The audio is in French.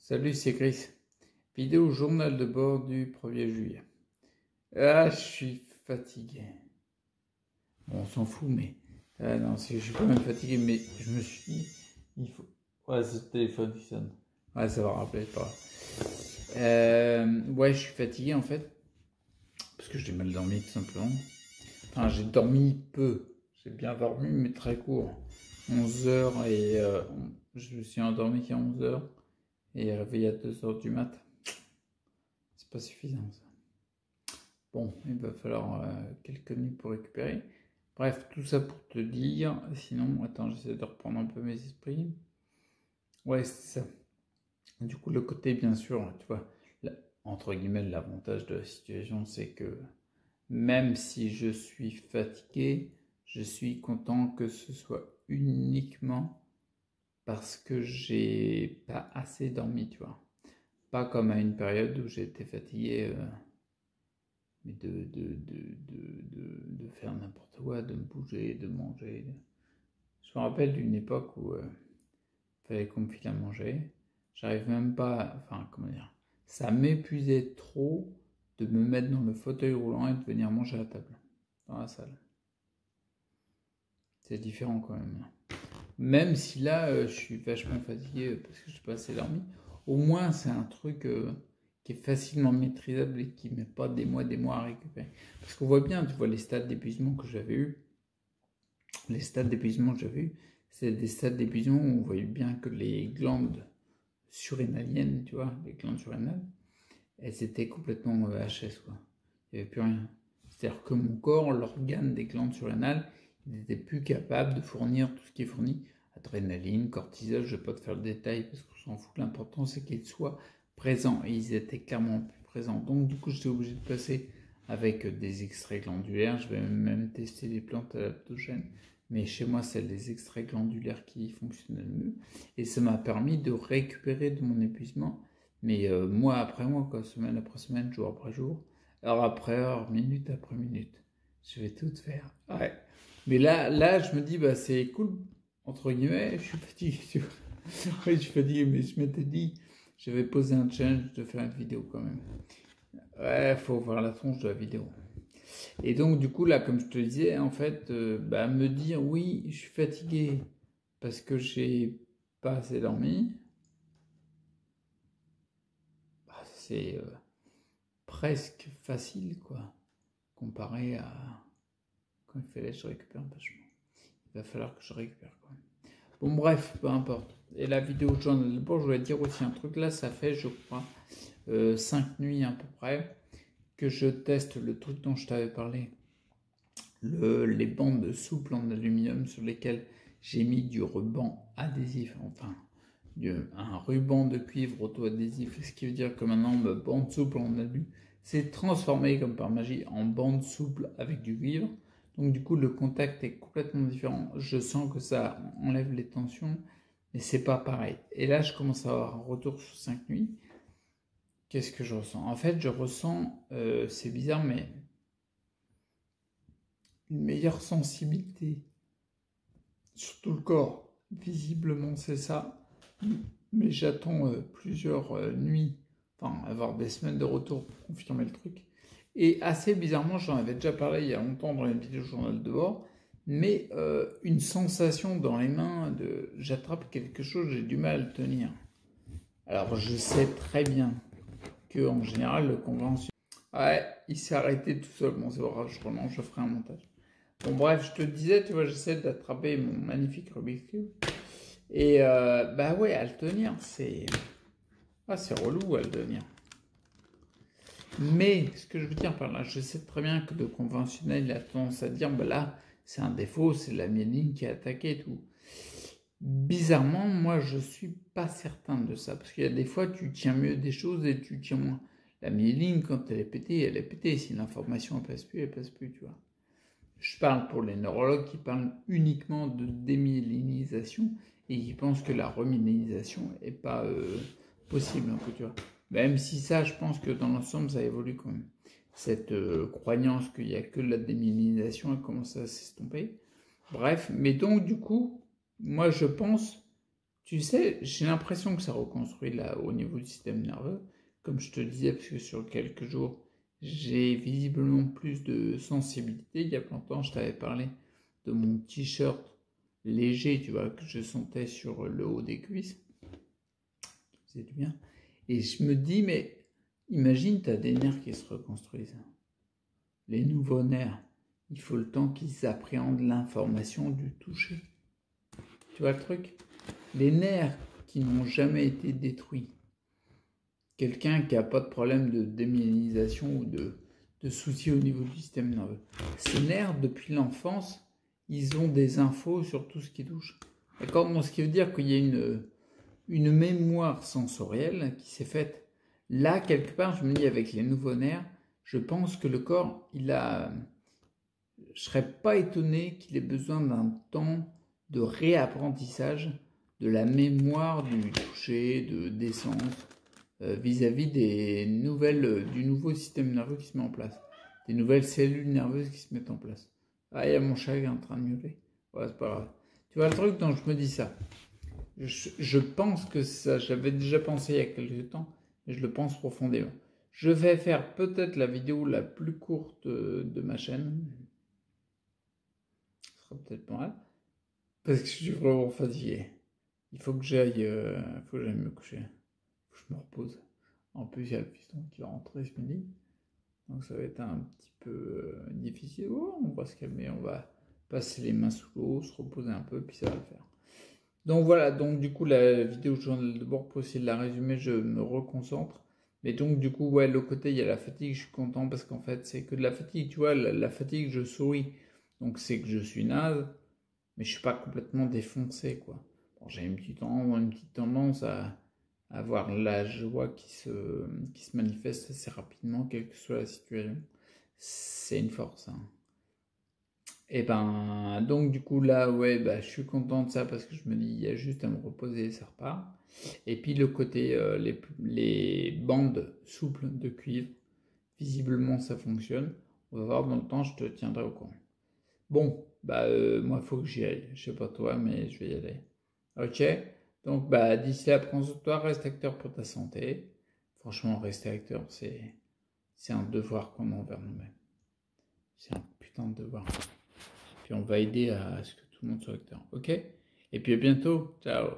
Salut, c'est Chris. Vidéo journal de bord du 1er juillet. Ah, je suis fatigué. Bon, on s'en fout, mais... Ah non, je suis quand même fatigué, mais je me suis dit... Il faut... Ouais, c'est le téléphone qui sonne. Ouais, ça va rappeler, pas ouais, je suis fatigué, en fait. Parce que j'ai mal dormi, tout simplement. Enfin, j'ai dormi peu. J'ai bien dormi, mais très court. 11 heures et... je me suis endormi qu'à 11 heures. Et réveillé à 2 heures du mat'. C'est pas suffisant, ça. Bon, il va falloir quelques nuits pour récupérer. Bref, tout ça pour te dire. Sinon, attends, j'essaie de reprendre un peu mes esprits. Ouais, c'est ça. Du coup, le côté, bien sûr, tu vois, entre guillemets, l'avantage de la situation, c'est que même si je suis fatigué, je suis content que ce soit uniquement parce que j'ai pas assez dormi, tu vois. Pas comme à une période où j'étais fatigué. Mais de faire n'importe quoi, de me bouger, de manger. Je me rappelle d'une époque où il fallait qu'on me file à manger. J'arrive même pas, enfin, comment dire, ça m'épuisait trop de me mettre dans le fauteuil roulant et de venir manger à table, dans la salle. C'est différent quand même. Même si là, je suis vachement fatigué parce que je n'ai pas assez dormi, au moins c'est un truc qui est facilement maîtrisable et qui ne met pas des mois à récupérer. Parce qu'on voit bien, tu vois les stades d'épuisement que j'avais eu. Les stades d'épuisement que j'avais eu, c'est des stades d'épuisement où on voyait bien que les glandes surrénaliennes, tu vois, les glandes surrénales, elles étaient complètement HS, quoi. Il n'y avait plus rien. C'est-à-dire que mon corps, l'organe des glandes surrénales, il n'était plus capable de fournir tout ce qui est fourni. Adrénaline, cortisol, je ne vais pas te faire le détail parce qu'on s'en fout. L'important, c'est qu'ils soient présents. Et ils étaient clairement plus présents. Donc, du coup, j'étais obligé de passer avec des extraits glandulaires. Je vais même tester des plantes adaptogènes. Mais chez moi, c'est les extraits glandulaires qui fonctionnaient le mieux. Et ça m'a permis de récupérer de mon épuisement. Mais mois après mois, quoi, semaine après semaine, jour après jour, heure après heure, minute après minute. Je vais tout faire. Ouais. Mais là, je me dis, bah, c'est cool, entre guillemets, je suis fatigué, tu vois. Oui, je suis fatigué, mais je m'étais dit, je vais poser un challenge de faire une vidéo quand même. Ouais, faut voir la tronche de la vidéo. Et donc, du coup, là, comme je te disais, en fait, bah, me dire, oui, je suis fatigué parce que j'ai pas assez dormi, bah, c'est presque facile, quoi, comparé à quand il fallait que je récupère vachement. Il va falloir que je récupère quand même. Bon, bref, peu importe. Et la vidéo de journal de bord, je voulais dire aussi un truc. Là, ça fait, je crois, 5 nuits à peu près que je teste le truc dont je t'avais parlé. Les bandes souples en aluminium sur lesquelles j'ai mis du ruban adhésif, enfin, un ruban de cuivre auto-adhésif. Ce qui veut dire que maintenant, ma bande souple en alu s'est transformée comme par magie en bande souple avec du cuivre. Donc du coup, le contact est complètement différent. Je sens que ça enlève les tensions, mais c'est pas pareil. Et là, je commence à avoir un retour sur 5 nuits. Qu'est-ce que je ressens? En fait, je ressens, c'est bizarre, mais une meilleure sensibilité sur tout le corps. Visiblement, c'est ça. Mais j'attends plusieurs nuits, enfin avoir des semaines de retour pour confirmer le truc. Et assez bizarrement, j'en avais déjà parlé il y a longtemps dans une vidéo journal de bord, mais une sensation dans les mains de j'attrape quelque chose, j'ai du mal à le tenir. Alors je sais très bien que en général le convention, ouais, il s'est arrêté tout seul. Bon, c'est vrai, je relance, je ferai un montage. Bon, bref, je te disais, tu vois, j'essaie d'attraper mon magnifique Rubik's Cube. Et bah ouais, à le tenir, c'est relou à le tenir. Mais ce que je veux dire par là, je sais très bien que le conventionnel a tendance à dire, bah là, c'est un défaut, c'est la myéline qui a attaqué et tout. Bizarrement, moi, je suis pas certain de ça, parce qu'il y a des fois, tu tiens mieux des choses et tu tiens moins. La myéline, quand elle est pétée, elle est pétée. Si l'information ne passe plus, elle passe plus, tu vois. Je parle pour les neurologues qui parlent uniquement de démyélinisation et qui pensent que la remyélinisation n'est pas possible, un peu, tu vois. Même si ça, je pense que dans l'ensemble, ça évolue quand même. Cette croyance qu'il n'y a que la démyélinisation, elle commence à s'estomper. Bref, mais donc du coup, moi je pense Tu sais, j'ai l'impression que ça reconstruit là au niveau du système nerveux. Comme je te disais, parce que sur quelques jours, j'ai visiblement plus de sensibilité. Il y a pas longtemps, je t'avais parlé de mon t-shirt léger, tu vois, que je sentais sur le haut des cuisses. C'est du bien. Et je me dis, mais imagine, tu as des nerfs qui se reconstruisent. Les nouveaux nerfs, il faut le temps qu'ils appréhendent l'information du toucher. Tu vois le truc? Les nerfs qui n'ont jamais été détruits. Quelqu'un qui n'a pas de problème de démyélisation ou de soucis au niveau du système nerveux. Ces nerfs, depuis l'enfance, ils ont des infos sur tout ce qui touche. D'accord? Donc, ce qui veut dire qu'il y a une mémoire sensorielle qui s'est faite. Là, quelque part, je me dis, avec les nouveaux nerfs, je pense que le corps, je ne serais pas étonné qu'il ait besoin d'un temps de réapprentissage de la mémoire du toucher, des sens, vis-à-vis du nouveau système nerveux qui se met en place, des nouvelles cellules nerveuses qui se mettent en place. Ah, il y a mon chat qui est en train de miauler. Ouais, c'est pas grave. Tu vois le truc, donc je me dis ça. Je pense que ça, j'avais déjà pensé il y a quelques temps, mais je le pense profondément. Je vais faire peut-être la vidéo la plus courte de ma chaîne. Ce sera peut-être pas mal. Parce que je suis vraiment fatigué. Il faut que j'aille me coucher. Il faut que je me repose. En plus, il y a le piston qui va rentrer ce midi. Donc ça va être un petit peu difficile. Oh, on va se calmer, on va passer les mains sous l'eau, se reposer un peu, puis ça va le faire. Donc voilà, donc du coup la vidéo journal de bord, pour essayer de la résumer, je me reconcentre. Mais donc du coup, ouais, le côté, il y a la fatigue, je suis content parce qu'en fait, c'est que de la fatigue, tu vois, la fatigue, je souris. Donc c'est que je suis naze, mais je suis pas complètement défoncé, quoi. Bon, j'ai une petite tendance à avoir la joie qui se manifeste assez rapidement, quelle que soit la situation. C'est une force, hein. Et ben, donc du coup là, ouais, bah, je suis content de ça parce que je me dis, il y a juste à me reposer et ça repart. Et puis le côté, les bandes souples de cuivre, visiblement ça fonctionne. On va voir dans le temps, je te tiendrai au courant. Bon, bah moi il faut que j'y aille. Je sais pas toi, mais je vais y aller. Ok? Donc bah d'ici là, prends soin de toi, reste acteur pour ta santé. Franchement, rester acteur, c'est un devoir qu'on a envers nous-mêmes. C'est un putain de devoir. Puis on va aider à ce que tout le monde soit acteur. Ok? Et puis à bientôt. Ciao.